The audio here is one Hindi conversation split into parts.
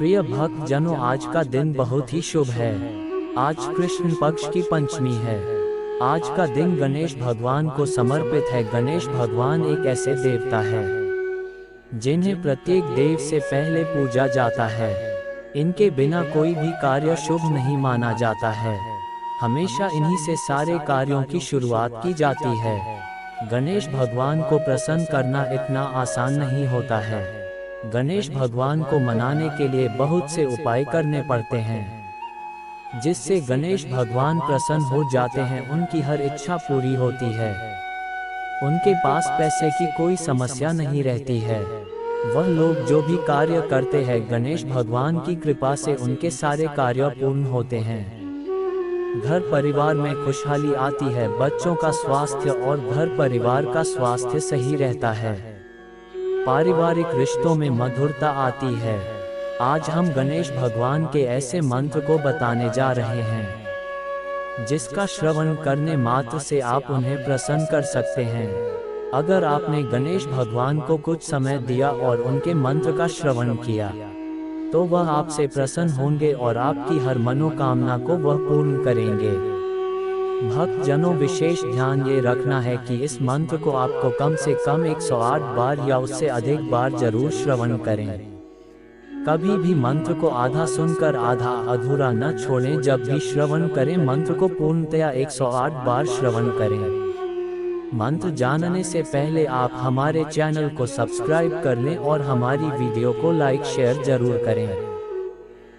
प्रिय भक्त जनों, आज का दिन बहुत ही शुभ है। आज कृष्ण पक्ष की पंचमी है। आज का दिन गणेश भगवान को समर्पित है। गणेश भगवान एक ऐसे देवता है जिन्हें प्रत्येक देव से पहले पूजा जाता है। इनके बिना कोई भी कार्य शुभ नहीं माना जाता है। हमेशा इन्हीं से सारे कार्यों की शुरुआत की जाती है। गणेश भगवान को प्रसन्न करना इतना आसान नहीं होता है। गणेश भगवान को मनाने के लिए बहुत से उपाय करने पड़ते हैं, जिससे गणेश भगवान प्रसन्न हो जाते हैं। उनकी हर इच्छा पूरी होती है। उनके पास पैसे की कोई समस्या नहीं रहती है। वह लोग जो भी कार्य करते हैं, गणेश भगवान की कृपा से उनके सारे कार्य पूर्ण होते हैं। घर परिवार में खुशहाली आती है। बच्चों का स्वास्थ्य और घर परिवार का स्वास्थ्य सही रहता है। पारिवारिक रिश्तों में मधुरता आती है। आज हम गणेश भगवान के ऐसे मंत्र को बताने जा रहे हैं, जिसका श्रवण करने मात्र से आप उन्हें प्रसन्न कर सकते हैं। अगर आपने गणेश भगवान को कुछ समय दिया और उनके मंत्र का श्रवण किया, तो वह आपसे प्रसन्न होंगे और आपकी हर मनोकामना को वह पूर्ण करेंगे। भक्त जनों, विशेष ध्यान ये रखना है कि इस मंत्र को आपको कम से कम 108 बार या उससे अधिक बार जरूर श्रवण करें। कभी भी मंत्र को आधा सुनकर आधा अधूरा न छोड़ें। जब भी श्रवण करें, मंत्र को पूर्णतया 108 बार श्रवण करें। मंत्र जानने से पहले आप हमारे चैनल को सब्सक्राइब कर लें और हमारी वीडियो को लाइक शेयर जरूर करें।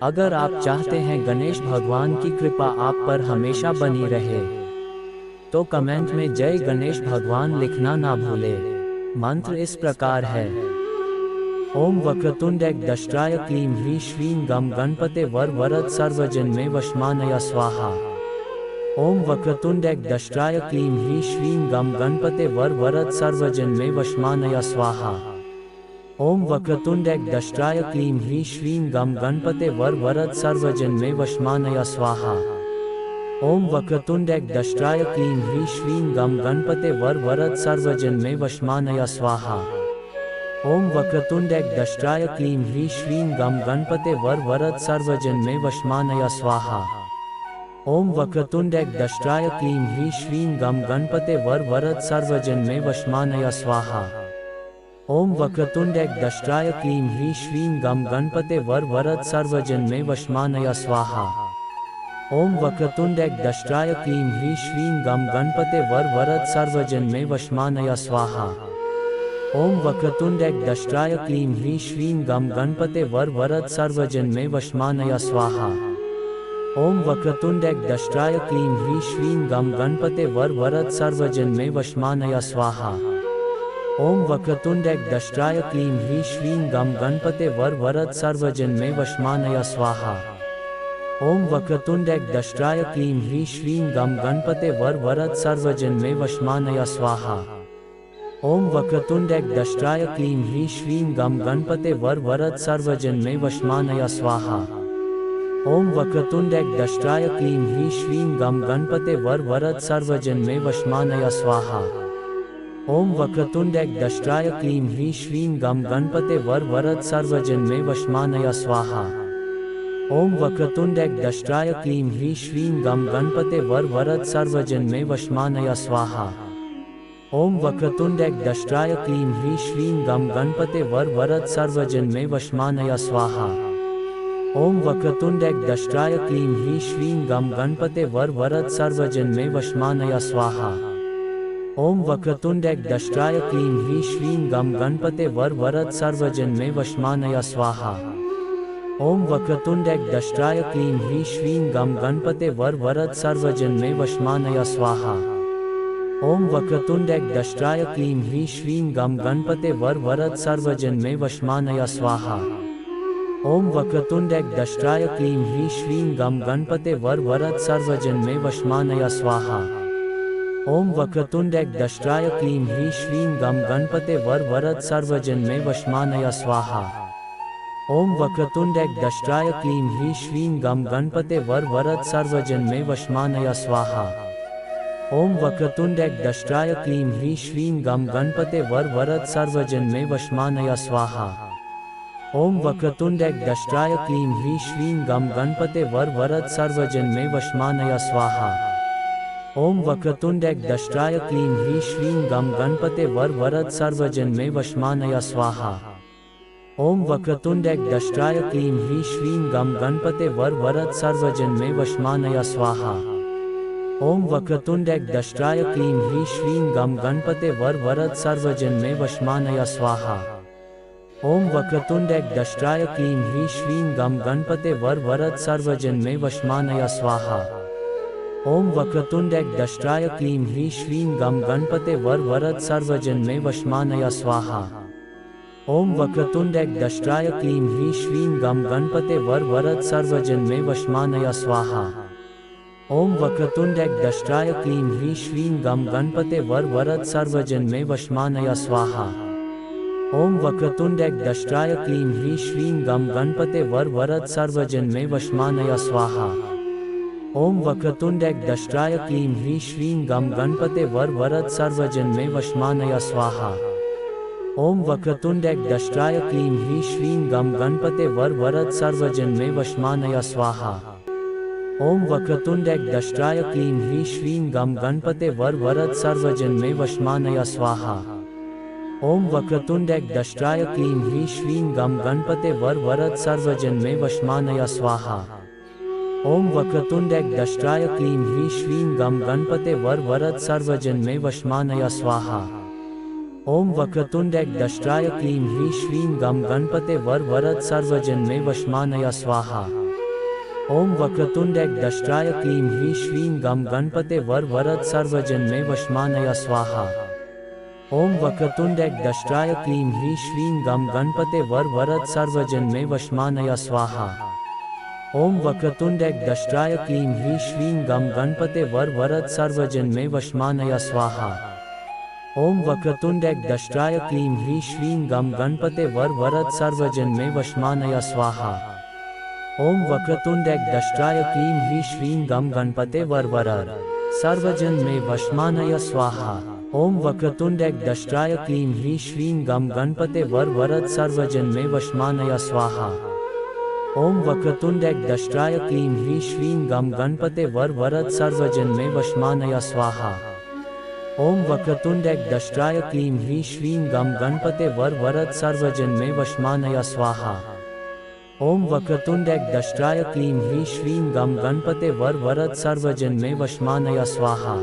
अगर आप चाहते हैं गणेश भगवान की कृपा आप पर हमेशा बनी रहे, तो कमेंट में जय गणेश भगवान लिखना ना भूलें। मंत्र इस प्रकार है। ओम वक्रतुंडैकदष्ट्राय क्लीं ह्रीं श्रीं गम गणपते वरद सर्वजन्मे वशमानय स्वाहा। ओम वक्रतुंडैकदष्ट्राय क्लीं ह्रीं श्रीं गम गणपते वरद सर्वजन्मे वशमानय स्वाहा। ओम वक्रतुंडैकदष्ट्राय क्लीं ह्रीं श्रीं गम गणपते वरद सर्वजन्मे वशमानय स्वाहा। ओम वक्रतुंडैकदष्ट्राय क्लीं ह्रीं श्रीं गम गणपते वरद सर्वजन्मे वशमानय स्वाहा। ओम वक्रतुंडैकदष्ट्राय क्लीं ह्रीं श्रीं गम गणपते वरद सर्वजन्मे वशमानय स्वाहा। ओम वक्रतुंडैकदष्ट्राय क्लीं ह्रीं श्रीं गम गणपते वरद सर्वजन्मे वशमानय स्वाहा। ओम वक्रतुंडैकदष्ट्राय क्लीं ह्रीं श्रीं गम गणपते वरद सर्वजन्मे वशमानय स्वाहा। ओम वक्रतुंडैकदष्ट्राय क्लीं ह्रीं श्रीं गम गणपते वरद सर्वजन्मे वशमानय स्वाहा। ओम वक्रतुंडैकदष्ट्राय क्लीं ह्रीं श्रीं गम गणपते वरद सर्वजन्मे वशमानय स्वाहा। ओम वक्रतुंडैकदष्ट्राय क्लीं ह्रीं श्रीं गम गणपते वरद सर्वजन्मे वशमानय स्वाहा। ओम वक्रतुंडैकदष्ट्राय क्लीं ह्रीं श्रीं गम गणपते वरद सर्वजन्मे वशमानय स्वाहा। ओम वक्रतुंडैकदष्ट्राय क्लीं ह्रीं श्रीं गम गणपते वरद सर्वजन्मे वशमानय स्वाहा। ओम वक्रतुंडैकदष्ट्राय क्लीं ह्रीं श्रीं गम गणपते वरद सर्वजन्मे वशमानय स्वाहा। ओम वक्रतुंडैकदष्ट्राय क्लीं ह्रीं श्रीं गम गणपते वरद सर्वजन्मे वशमानय स्वाहा। ओम वक्रतुंडैकदष्ट्राय क्लीं ह्रीं श्रीं गम गणपते वरद सर्वजन्मे वशमानय स्वाहा। ओम वक्रतुंडैकदष्ट्राय क्लीं ह्रीं श्रीं गम गणपते वरद सर्वजन्मे वशमानय स्वाहा। ओम वक्रतुंडैकदष्ट्राय क्लीं ह्रीं श्रीं गम गणपते वरद सर्वजन्मे वशमानय स्वाहा। ओम वक्रतुंडैकदष्ट्राय क्लीं ह्रीं श्रीं गम गणपते वरद सर्वजन्मे वशमानय स्वाहा। ओम वक्रतुंडैकदष्ट्राय क्लीं ह्रीं श्रीं गम गणपते वरद सर्वजन्मे वशमानय स्वाहा। ओम वक्रतुंडैकदष्ट्राय क्लीं ह्रीं श्रीं गम गणपते वरद सर्वजन्मे वशमानय स्वाहा। ओम वक्रतुंडैकदष्ट्राय क्लीं ह्रीं श्रीं गम गणपते वरद सर्वजन्मे वशमानय स्वाहा। ओम वक्रतुंडैकदष्ट्राय क्लीं ह्रीं श्रीं गम गणपते वरद सर्वजन्मे वशमानय स्वाहा। ओम वक्रतुंडैकदष्ट्राय क्लीं ह्रीं श्रीं गम गणपते वरद सर्वजन्मे वशमानय स्वाहा। ओम वक्रतुंडैकदष्ट्राय क्लीं ह्रीं श्रीं गम गणपते वरद सर्वजन्मे वशमानय स्वाहा। ओम वक्रतुंडैकदष्ट्राय क्लीं ह्रीं श्रीं गम गणपते वरद सर्वजन्मे वशमानय स्वाहा। ओम वक्रतुंड एकदष्ट्राय क्लीं ह्रीं श्रीं गम गणपते वरवरद सर्वजन्मे वशमानय स्वाहा। ओम वक्रतुंड एकदष्ट्राय क्लीं ह्रीं श्रीं गम गणपते वरवरद सर्वजन्मे वशमानय स्वाहा। ओम वक्रतुंड एकदष्ट्राय क्लीं ह्रीं श्रीं गम गणपते वरवरद सर्वजन्मे वशमानय स्वाहा। ओम वक्रतुंड एकदष्ट्राय क्लीं ह्रीं श्रीं गम गणपते वरवरद सर्वजन्मे वशमानय स्वाहा। ओम वक्रतुंड एकदष्ट्राय क्लीं ह्रीं श्रीं गम गणपते वरवरद सर्वजन्मे वशमानय स्वाहा। ओम वक्रतुंड एकदष्ट्राय क्लीं ह्रीं श्रीं गम गणपते वरवरद सर्वजन्मे वशमानय स्वाहा। ओम वक्रतुंड एकदष्ट्राय क्लीं ह्रीं श्रीं गम गणपते वरवरद सर्वजन्मे वशमानय स्वाहा। ओम वक्रतुंड एकदष्ट्राय क्लीं ह्रीं श्रीं गम गणपते वरवरद सर्वजन्मे वशमानय स्वाहा। ओम वक्रतुंड एकदष्ट्राय क्लीं ह्रीं श्रीं गम गणपते वरवरद सर्वजन्मे वशमानय स्वाहा। ओम वक्रतुंड एकदष्ट्राय क्लीं ह्रीं श्रीं गम गणपते वरवरद सर्वजन्मे वशमानय स्वाहा। ओम वक्रतुंड एकदष्ट्राय क्लीं ह्रीं श्रीं गम गणपते वरवरद सर्वजन्मे वशमानय स्वाहा। ओम वक्रतुंड एकदष्ट्राय क्लीं ह्रीं श्रीं गम गणपते वरवरद सर्वजन्मे वशमानय स्वाहा। ओम वक्रतुंड एकदष्ट्राय क्लीं ह्रीं श्रीं गम गणपते वरवरद सर्वजन्मे वशमानय स्वाहा। ओम वक्रतुंड एकदष्ट्राय क्लीं ह्रीं श्रीं गम गणपते वरवरद सर्वजन्मे वशमानय स्वाहा। ओम वक्रतुंड एकदष्ट्राय क्लीं ह्रीं श्रीं गम गणपते वरवरद सर्वजन्मे वशमानय स्वाहा। ओम वक्रतुंड एकदष्ट्राय क्लीं ह्रीं श्रीं गम गणपते वरवरद सर्वजन्मे वशमानय स्वाहा। ओम वक्रतुंड एकदष्ट्राय क्लीं ह्रीं श्रीं गम गणपते वरवरद सर्वजन्मे वशमानय स्वाहा। ओम वक्रतुंड एकदष्ट्राय क्लीं ह्रीं श्रीं गम गणपते वरवरद सर्वजन्मे वशमानय स्वाहा। ओम वक्रतुंड एकदष्ट्राय क्लीं ह्रीं श्रीं गम गणपते वरवरद सर्वजन्मे वशमानय स्वाहा। ओम वक्रतुंड एकदष्ट्राय क्लीं ह्रीं श्रीं गम गणपते वरवरद सर्वजन्मे वशमानय स्वाहा। ओम वक्रतुंड एकदष्ट्राय क्लीं ह्रीं श्रीं गम गणपते वरवरद सर्वजन्मे वशमानय स्वाहा। ओम वक्रतुंड एकदष्ट्राय क्लीं ह्रीं श्रीं गम गणपते वरवरद सर्वजन्मे वशमानय स्वाहा। ओम वक्रतुंड एकदष्ट्राय क्लीं ह्रीं श्रीं गम गणपते वरवरद सर्वजन्मे वशमानय स्वाहा। ओम वक्रतुंड एकदष्ट्राय क्लीं ह्रीं श्रीं गम गणपते वरवरद सर्वजन्मे वशमानय स्वाहा।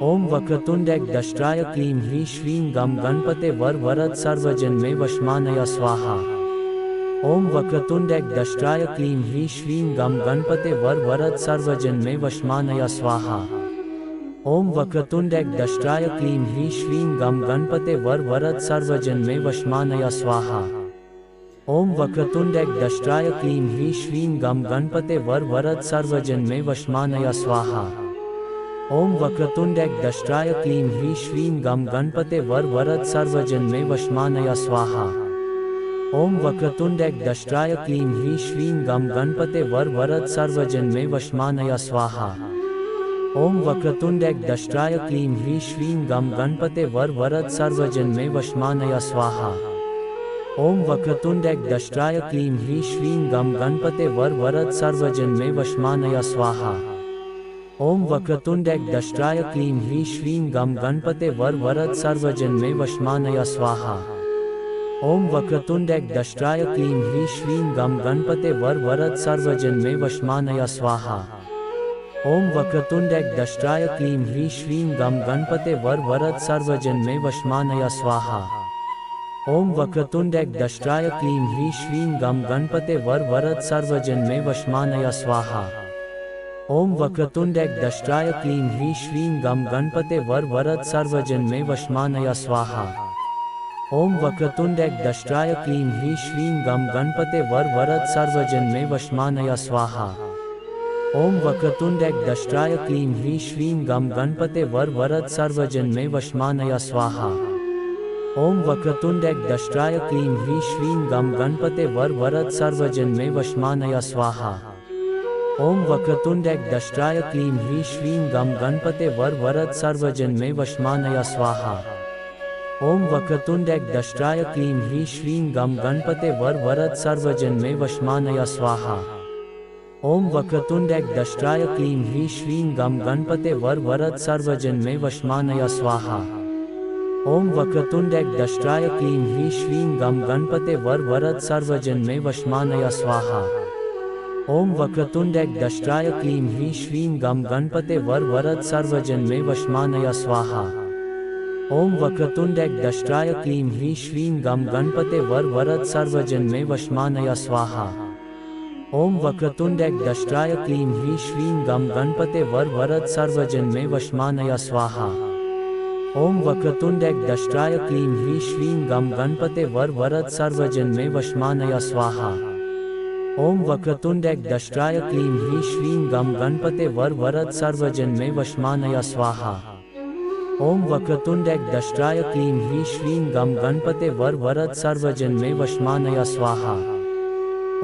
ओम वक्रतुंड एकदष्ट्राय क्लीं ह्रीं श्रीं गम गणपते वरवरद सर्वजन्मे वशमानय स्वाहा। ओम वक्रतुंड एकदष्ट्राय क्लीं ह्रीं श्रीं गम गणपते वरवरद सर्वजन्मे वशमानय स्वाहा। ओम वक्रतुंड एकदष्ट्राय क्लीं ह्रीं श्रीं गम गणपते वरवरद सर्वजन्मे वशमानय स्वाहा। ओम वक्रतुंड एकदष्ट्राय क्लीं ह्रीं श्रीं गम गणपते वरवरद सर्वजन्मे वशमानय स्वाहा। ओम वक्रतुंड एकदष्ट्राय क्लीं ह्रीं श्रीं गम गणपते वरवरद सर्वजन्मे वशमानय स्वाहा। ओम वक्रतुंड एकदष्ट्राय क्लीं ह्रीं श्रीं गम गणपते वरवरद सर्वजन्मे वशमानय स्वाहा। ओम वक्रतुंड एकदष्ट्राय क्लीं ह्रीं श्रीं गम गणपते वरवरद सर्वजन्मे वशमानय स्वाहा। ओम वक्रतुंड एकदष्ट्राय क्लीं ह्रीं श्रीं गम गणपते वरवरद सर्वजन्मे वशमानय स्वाहा। ओम वक्रतुंड एकदष्ट्राय क्लीं ह्रीं श्रीं गम गणपते वरवरद सर्वजन्मे वशमानय स्वाहा। ओम वक्रतुंड एकदष्ट्राय क्लीं ह्रीं श्रीं गम गणपते वरवरद सर्वजन्मे वशमानय स्वाहा। ओम वक्रतुंड एकदष्ट्राय क्लीं ह्रीं श्रीं गम गणपते वरवरद सर्वजन्मे वशमानय स्वाहा। ओम वक्रतुंड एकदष्ट्राय क्लीं ह्रीं श्रीं गम गणपते वरवरद सर्वजन्मे वशमानय स्वाहा। ओम वक्रतुंड एकदष्ट्राय क्लीं ह्रीं श्रीं गम गणपते वरवरद सर्वजन्मे वशमानय स्वाहा। ओम वक्रतुंड एकदष्ट्राय क्लीं ह्रीं श्रीं गम गणपते वरवरद सर्वजन्मे वशमानय स्वाहा। ओम वक्रतुंड एकदष्ट्राय क्लीं ह्रीं श्रीं गम गणपते वरवरद सर्वजन्मे वशमानय स्वाहा। ओम वक्रतुंड एकदष्ट्राय क्लीं ह्रीं श्रीं गम गणपते वरवरद सर्वजन्मे वशमानय स्वाहा। ओम वक्रतुंड एकदष्ट्राय क्लीं ह्रीं श्रीं गम गणपते वरवरद सर्वजन्मे वशमानय स्वाहा। ओम वक्रतुंड एकदष्ट्राय क्लीं ह्रीं श्रीं गं गणपते वरद सर्वजन्मे वशमानय स्वाहा। ओम वक्रतुंड एकदष्ट्राय क्लीं ह्रीं श्रीं गं गणपते वरद सर्वजन्मे वशमानय स्वाहा। ओम वक्रतुंड एकदष्ट्राय क्लीं ह्रीं श्रीं गं गणपते वरद सर्वजन्मे वशमानय स्वाहा। ओम वक्रतुंड एकदष्ट्राय क्लीं ह्रीं श्रीं गं गणपते वरद सर्वजन्मे वशमानय स्वाहा। ओम वक्रतुंड एकदष्ट्राय क्लीं ह्रीं श्रीं गं गणपते वरद सर्वजन्मे वशमानय स्वाहा। ओम वक्रतुंड एकदष्ट्राय क्लीं ह्रीं श्रीं गं गणपते वरद सर्वजन्मे वशमानय स्वाहा। ओम वक्रतुंड एकदष्ट्राय क्लीं ह्रीं श्रीं गं गणपते वरद सर्वजन्मे वशमानय स्वाहा। ओम वक्रतुंड एकदष्ट्राय क्लीं ह्रीं श्रीं गं गणपते वरद सर्वजन्मे वशमानय स्वाहा। ओम वक्रतुंड एकदष्ट्राय क्लीं ह्रीं श्रीं गं गणपते वरद सर्वजन्मे वशमानय स्वाहा।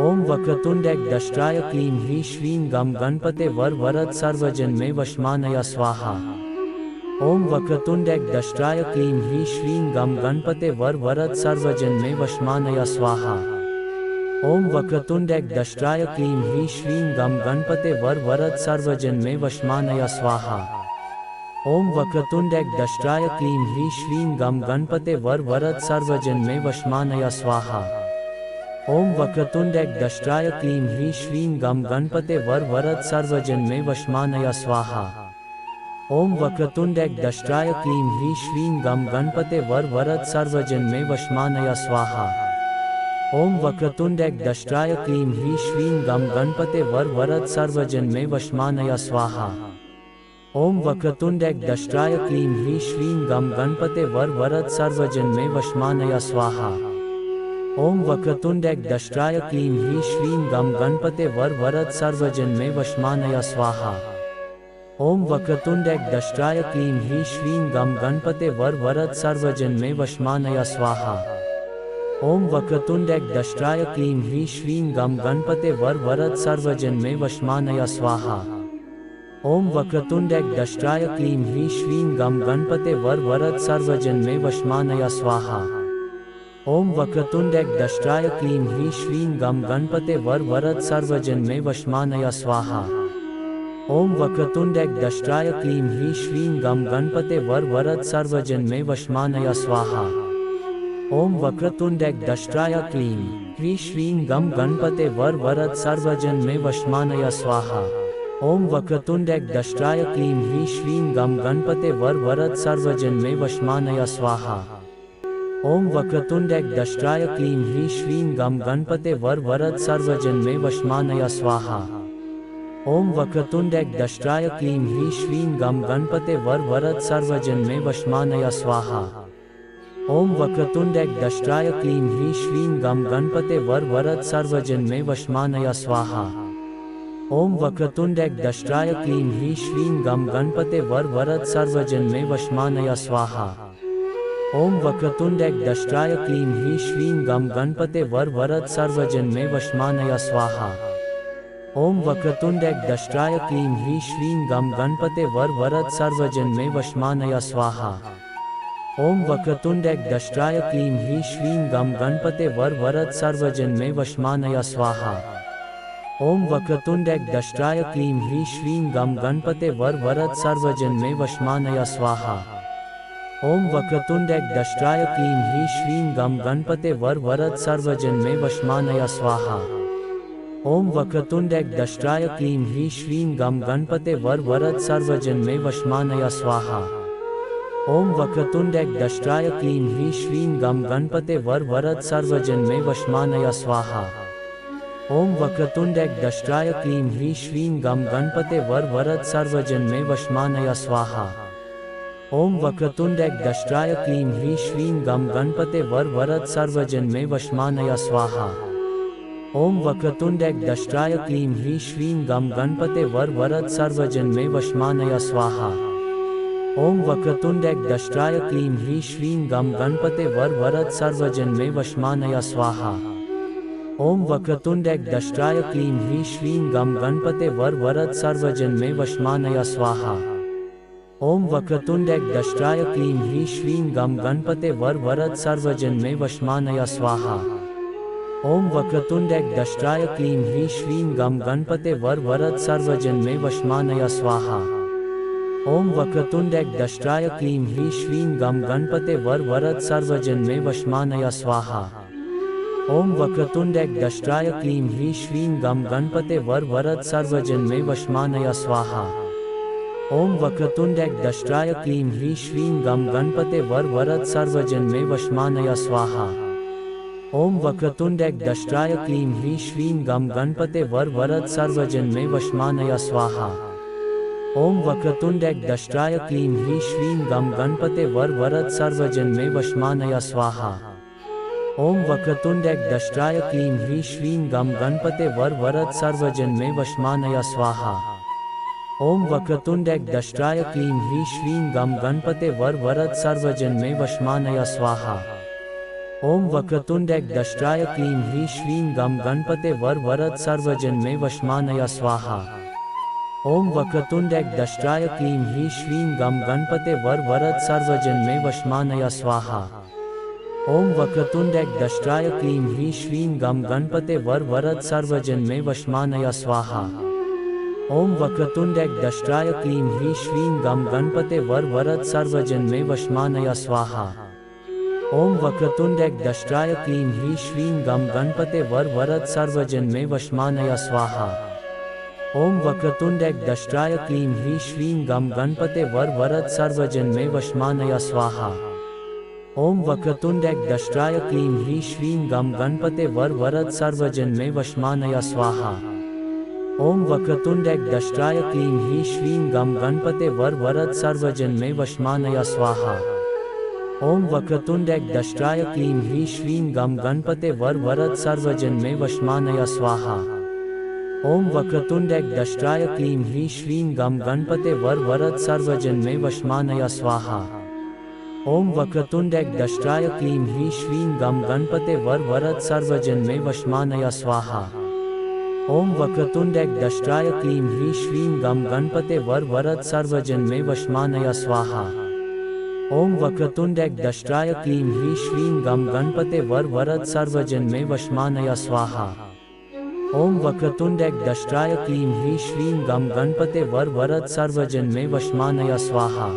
ओम वक्रतुंड एकदष्ट्राय क्लीं ह्रीं श्रीं गं गणपते वरद सर्वजन्मे वशमानय स्वाहा। ओम वक्रतुंड एकदष्ट्राय क्लीं ह्रीं श्रीं गं गणपते वरद सर्वजन्मे वशमानय स्वाहा। ओम वक्रतुंड एकदष्ट्राय क्लीं ह्रीं श्रीं गं गणपते वरद सर्वजन्मे वशमानय स्वाहा। ओम वक्रतुंड एकदष्ट्राय क्लीं ह्रीं श्रीं गं गणपते वरद सर्वजन्मे वशमानय स्वाहा। ओम वक्रतुंड एकदष्ट्राय क्लीं ह्रीं श्रीं गं गणपते वरद सर्वजन्मे वशमानय स्वाहा। ओम वक्रतुंड एकदष्ट्राय क्लीं ह्रीं श्रीं गं गणपते वरद सर्वजन्मे वशमानय स्वाहा। ओम वक्रतुंड एकदष्ट्राय क्लीं ह्रीं श्रीं गं गणपते वरद सर्वजन्मे वशमानय स्वाहा। ओम वक्रतुंड एकदष्ट्राय क्लीं ह्रीं श्रीं गं गणपते वरद सर्वजन्मे वशमानय स्वाहा। ओम वक्रतुंड एकदष्ट्राय क्लीं ह्रीं श्रीं गं गणपते वरद सर्वजन्मे वशमानय स्वाहा। ओम वक्रतुंड एकदष्ट्राय क्लीं ह्रीं श्रीं गं गणपते वरद सर्वजन्मे वशमानय स्वाहा। ओम वक्रतुंड एकदष्ट्राय क्लीं ह्रीं श्रीं गं गणपते वरद सर्वजन्मे वशमानय स्वाहा। ओम वक्रतुंड एकदष्ट्राय क्लीं ह्रीं श्रीं गं गणपते वरद सर्वजन्मे वशमानय स्वाहा। ओम वक्रतुंड एकदष्ट्राय क्लीं ह्रीं श्रीं गं गणपते वरद सर्वजन्मे वशमानय स्वाहा। ओम वक्रतुंड एकदष्ट्राय क्लीं ह्रीं श्रीं गं गणपते वरद सर्वजन्मे वशमानय स्वाहा। ओम वक्रतुंड एकदष्ट्राय क्लीं ह्रीं श्रीं गं गणपते वरद सर्वजन्मे वशमानय स्वाहा। ओम वक्रतुंड एकदष्ट्राय क्लीं ह्रीं श्रीं गं गणपते वरद सर्वजन्मे वशमानय स्वाहा। ओम वक्रतुंड एकदष्ट्राय क्लीं ह्रीं श्रीं गं गणपते वरद सर्वजन्मे वशमानय स्वाहा। ओम वक्रतुंड एकदष्ट्राय क्लीं ह्रीं श्रीं गं गणपते वरद सर्वजन्मे वशमानय स्वाहा। ओम वक्रतुंड एकदष्ट्राय क्लीं ह्रीं श्रीं गं गणपते वरद सर्वजन्मे वशमानय स्वाहा। ओम वक्रतुंड एकदष्ट्राय क्लीं ह्रीं श्रीं गं गणपते वरद सर्वजन्मे वशमानय स्वाहा। ओम वक्रतुंड एकदष्ट्राय क्लीं ह्रीं श्रीं गं गणपते वरद सर्वजन्मे वशमानय स्वाहा। ओम वक्रतुंड एकदष्ट्राय क्लीं ह्रीं श्रीं गं गणपते वरद सर्वजन्मे वशमानय स्वाहा। ओम वक्रतुंड एकदष्ट्राय क्लीं ह्रीं श्रीं गं गणपते वरद सर्वजन्मे वशमानय स्वाहा। ओम वक्रतुंड एकदष्ट्राय क्लीं ह्रीं श्रीं गं गणपते वरद सर्वजन्मे वशमानय स्वाहा। ओम वक्रतुंड एकदष्ट्राय क्लीं ह्रीं श्रीं गं गणपते वरद सर्वजन्मे वशमानय स्वाहा। ओम वक्रतुंड एकदष्ट्राय क्लीं ह्रीं श्रीं गं गणपते वरद सर्वजन्मे वशमानय स्वाहा। ओम वक्रतुंड एकदष्ट्राय क्लीं ह्रीं श्रीं गं गणपते वरद सर्वजन्मे वशमानय स्वाहा। ओम वक्रतुंड एकदष्ट्राय क्लीं ह्रीं श्रीं गं गणपते वरद सर्वजन्मे वशमानय स्वाहा। ओम वक्रतुंड एकदष्ट्राय क्लीं ह्रीं श्रीं गं गणपते वरद सर्वजन्मे वशमानय स्वाहा। ओम वक्रतुंड एकदष्ट्राय क्लीं ह्रीं श्रीं गं गणपते वरद सर्वजन्मे वशमानय स्वाहा। ओम वक्रतुंड एकदष्ट्राय क्लीं ह्रीं श्रीं गं गणपते वरद सर्वजन्मे वशमानय स्वाहा। ओम वक्रतुंड एकदष्ट्राय क्लीं ह्रीं श्रीं गं गणपते वरद सर्वजन्मे वशमानय स्वाहा। ओम वक्रतुंड दष्ट्राय क्लीं ह्रीं श्रीं गं गणपते वर वरद सर्वजन्मे वशमानय स्वाहा। ओम वक्रतुंड दष्ट्राय क्लीं ह्रीं श्रीं गं गणपते वर वरद सर्वजन्मे वशमानय स्वाहा। ओम वक्रतुंड दष्ट्राय क्लीं ह्रीं श्रीं गं गणपते वर वरद सर्वजन्मे वशमानय स्वाहा। ओम वक्रतुंड दष्ट्राय क्लीं ह्रीं श्रीं गं गणपते वर वरद सर्वजन्मे वशमानय स्वाहा। ओम वक्रतुंड दष्ट्राय क्लीं ह्रीं श्रीं गं गणपते वर वरद सर्वजन्मे वशमानय स्वाहा। ओम वक्रतुंड दष्ट्राय क्लीं ह्रीं श्रीं गं गणपते वर वरद सर्वजन्मे वशमानय स्वाहा। ओम वक्रतुंड दष्ट्राय क्लीं ह्रीं श्रीं गं गणपते वर वरद सर्वजन्मे वशमानय स्वाहा। ओम वक्रतुंड दष्ट्राय क्लीं ह्रीं श्रीं गं गणपते वर वरद सर्वजन्मे वशमानय स्वाहा। ओम वक्रतुंड दष्ट्राय क्लीं ह्रीं श्रीं गं गणपते वर वरद सर्वजन्मे वशमानय स्वाहा। ओम वक्रतुंड दष्ट्राय क्लीं ह्रीं श्रीं गं गणपते वर वरद सर्वजन्मे वशमानय स्वाहा। ओम वक्रतुंड दष्ट्राय क्लीं ह्रीं श्रीं गं गणपते वर वरद सर्वजन्मे वशमानय स्वाहा। ओम वक्रतुंड दष्ट्राय क्लीं ह्रीं श्रीं गं गणपते वर वरद सर्वजन्मे वशमानय स्वाहा। ओम वक्रतुंड दष्ट्राय क्लीं ह्रीं श्रीं गं गणपते वर वरद सर्वजन्मे वशमानय स्वाहा। ओम वक्रतुंड दष्ट्राय क्लीं ह्रीं श्रीं गं गणपते वर वरद सर्वजन्मे वशमानय स्वाहा। ओम वक्रतुंड दष्ट्राय क्लीं ह्रीं श्रीं गं गणपते वर वरद सर्वजन्मे वशमानय स्वाहा। ओम वक्रतुंड दष्ट्राय क्लीं ह्रीं श्रीं गं गणपते वर वरद सर्वजन्मे वशमानय स्वाहा। ओम वक्रतुंड दष्ट्राय क्लीं ह्रीं श्रीं गं गणपते वर वरद सर्वजन्मे वशमानय स्वाहा। ओम वक्रतुंड दष्ट्राय क्लीं ह्रीं श्रीं गं गणपते वर वरद सर्वजन्मे वशमानय स्वाहा। ओम वक्रतुंड दष्ट्राय क्लीं ह्रीं श्रीं गं गणपते वर वरद सर्वजन्मे वशमानय स्वाहा। ओम वक्रतुंड दष्ट्राय क्लीं ह्रीं श्रीं गं गणपते वर वरद सर्वजन्मे वशमानय स्वाहा। ओम वक्रतुंड दष्ट्राय क्लीं ह्रीं श्रीं गं गणपते वर वरद सर्वजन्मे वशमानय स्वाहा। ओम वक्रतुंड दष्ट्राय क्लीं ह्रीं श्रीं गं गणपते वर वरद सर्वजन्मे वशमानय स्वाहा। ओम वक्रतुंड दष्ट्राय क्लीं ह्रीं श्रीं गं गणपते वर वरद सर्वजन्मे वशमानय स्वाहा।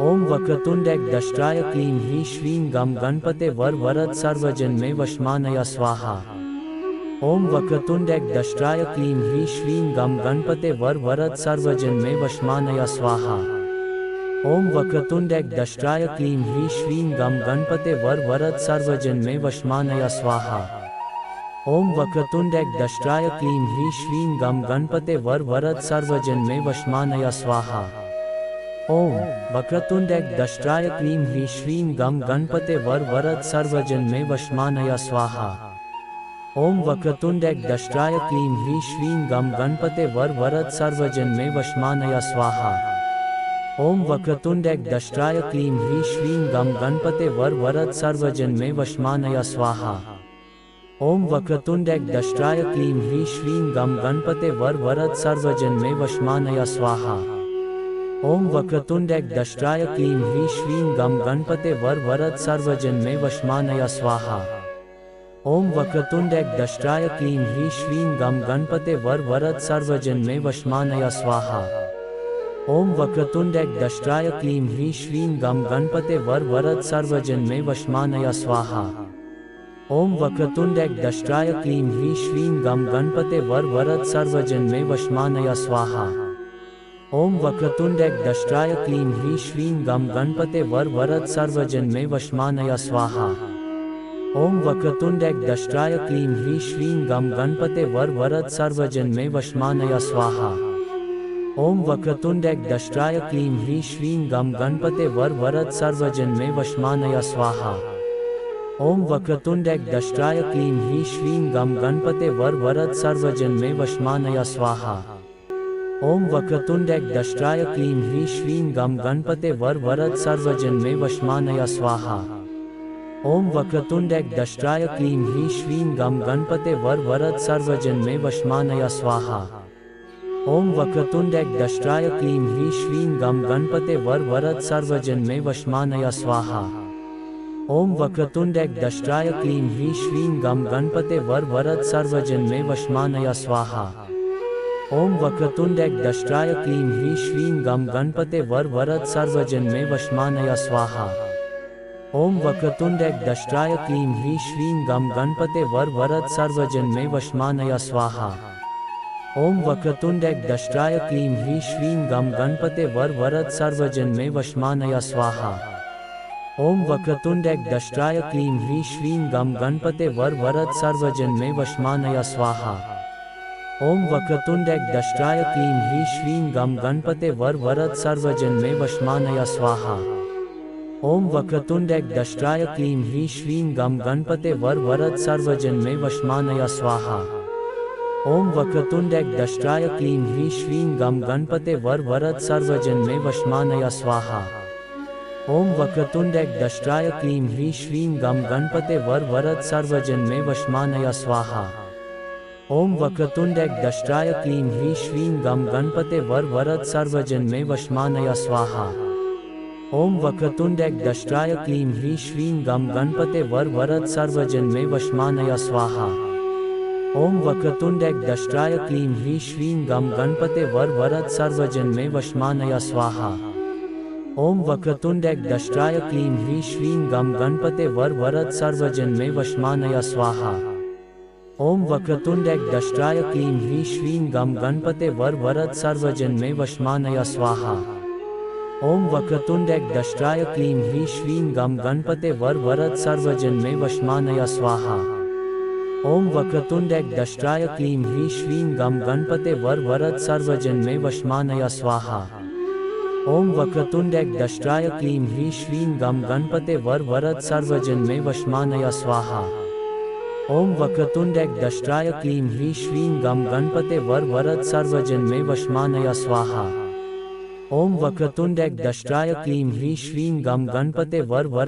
ओम वक्रतुंड दष्ट्राय क्लीं ह्रीं श्रीं गं गणपते वर वरद सर्वजन्मे वशमानय स्वाहा। ओम वक्रतुंड दष्ट्राय क्लीं ह्रीं श्रीं गं गणपते वर वरद सर्वजन्मे वशमानय स्वाहा। ओम वक्रतुंड दष्ट्राय क्लीं ह्रीं श्रीं गं गणपते वर वरद सर्वजन्मे वशमानय स्वाहा। ओम वक्रतुंड दष्ट्राय क्लीं ह्रीं श्रीं गं गणपते वर वरद सर्वजन्मे वशमानय स्वाहा। ओम वक्रतुंड दष्ट्राय क्लीं ह्रीं श्रीं गं गणपते वर वरद सर्वजन्मे वशमानय स्वाहा। ओम वक्रतुंड दष्ट्राय क्लीं ह्रीं श्रीं गं गणपते वर वरद सर्वजन्मे वशमानय स्वाहा। ओम वक्रतुंड दष्ट्राय क्लीं ह्रीं श्रीं गं गणपते वर वरद सर्वजन्मे वशमानय स्वाहा। ओम वक्रतुंड दष्ट्राय क्लीं ह्रीं श्रीं गं गणपते वर वरद सर्वजन्मे वशमानय स्वाहा। ओम वक्रतुंड दष्ट्राय क्लीं ह्रीं श्रीं गं गणपते वर वरद सर्वजन्मे वशमानय स्वाहा। ओम वक्रतुंड दष्ट्राय क्लीं ह्रीं श्रीं गं गणपते वर वरद सर्वजन्मे वशमानय स्वाहा। ओम वक्रतुंड दष्ट्राय क्लीं ह्रीं श्रीं गं गणपते वर वरद सर्वजन्मे वशमानय स्वाहा। ओम वक्रतुंड दष्ट्राय क्लीं ह्रीं श्रीं गं गणपते वर वरद सर्वजन्मे वशमानय स्वाहा। ओम वक्रतुंड दष्ट्राय क्लीं ह्रीं श्रीं गं गणपते वर वरद सर्वजन्मे वशमानय स्वाहा। ओम वक्रतुंड दष्ट्राय क्लीं ह्रीं श्रीं गं गणपते वर वरद सर्वजन्मे वशमानय स्वाहा। ओम वक्रतुंड दष्ट्राय क्लीं ह्रीं श्रीं गं गणपते वर वरद सर्वजन्मे वशमानय स्वाहा। ओम वक्रतुंड दष्ट्राय क्लीं ह्रीं श्रीं गं गणपते वर वरद सर्वजन्मे वशमानय स्वाहा। ओम वक्रतुंड दष्ट्राय क्लीं ह्रीं श्रीं गं गणपते वर वरद सर्वजन्मे वशमानय स्वाहा। ओम वक्रतुंड दष्ट्राय क्लीं ह्रीं श्रीं गं गणपते वर वरद सर्वजन्मे वशमानय स्वाहा। ओम वक्रतुंड एकदष्ट्राय क्लीं ह्रीं श्रीं गं गणपते वर वरद सर्वजन्मे वशमानय स्वाहा। ओम वक्रतुंड एकदष्ट्राय क्लीं ह्रीं श्रीं गं गणपते वर वरद सर्वजन्मे वशमानय स्वाहा। ओम वक्रतुंड एकदष्ट्राय क्लीं ह्रीं श्रीं गं गणपते वर वरद सर्वजन्मे वशमानय स्वाहा। ओम वक्रतुंड एकदष्ट्राय क्लीं ह्रीं श्रीं गं गणपते वर वरद सर्वजन्मे वशमानय स्वाहा। ओम वक्रतुंड एकदष्ट्राय क्लीं ह्रीं श्रीं गं गणपते वर वरद सर्वजन्मे वशमानय स्वाहा। ओम वक्रतुंड एकदष्ट्राय क्लीं ह्रीं श्रीं गं गणपते वर वरद सर्वजन्मे वशमानय स्वाहा। ओम वक्रतुंड एकदष्ट्राय क्लीं ह्रीं श्रीं गं गणपते वर वरद सर्वजन्मे वशमानय स्वाहा। ओम वक्रतुंड एकदष्ट्राय क्लीं ह्रीं श्रीं गं गणपते वर वरद सर्वजन्मे वशमानय स्वाहा। ओम वक्रतुंड एकदष्ट्राय क्लीं ह्रीं श्रीं गं गणपते वर वरद सर्वजन्मे वशमानय स्वाहा। ओम वक्रतुंड एकदष्ट्राय क्लीं ह्रीं श्रीं गं गणपते वर वरद सर्वजन्मे वशमानय स्वाहा। ओम वक्रतुंड एकदष्ट्राय क्लीं ह्रीं श्रीं गं गणपते वर वरद सर्वजन्मे वशमानय स्वाहा। ओम वक्रतुंड एकदष्ट्राय क्लीं ह्रीं श्रीं गं गणपते वर वरद सर्वजन्मे वशमानय स्वाहा। ओम वक्रतुंड एकदष्ट्राय क्लीं ह्रीं श्रीं गं गणपते वर वरद सर्वजन्मे वशमानय स्वाहा। ओम वक्रतुंड एकदष्ट्राय क्लीं ह्रीं श्रीं गं गणपते वर वरद सर्वजन्मे वशमानय स्वाहा। ओम वक्रतुंड एकदष्ट्राय क्लीं ह्रीं श्रीं गं गणपते वर वरद सर्वजन्मे वशमानय स्वाहा। ओम वक्रतुंड एकदष्ट्राय क्लीं ह्रीं श्रीं गं गणपते वर वरद सर्वजन्मे वशमानय स्वाहा। ओम वक्रतुंड एकदष्ट्राय क्लीं ह्रीं श्रीं गं गणपते वर वरद सर्वजन्मे वशमानय स्वाहा। ओम वक्रतुंड एकदष्ट्राय क्लीं ह्रीं श्रीं गं गणपते वर वरद सर्वजन्मे वशमानय स्वाहा। ओम वक्रतुंड एकदष्ट्राय क्लीं ह्रीं श्रीं गं गणपते वर वरद सर्वजन्मे वशमानय स्वाहा। ओम वक्रतुंड एकदष्ट्राय क्लीं ह्रीं श्रीं गं गणपते वर वरद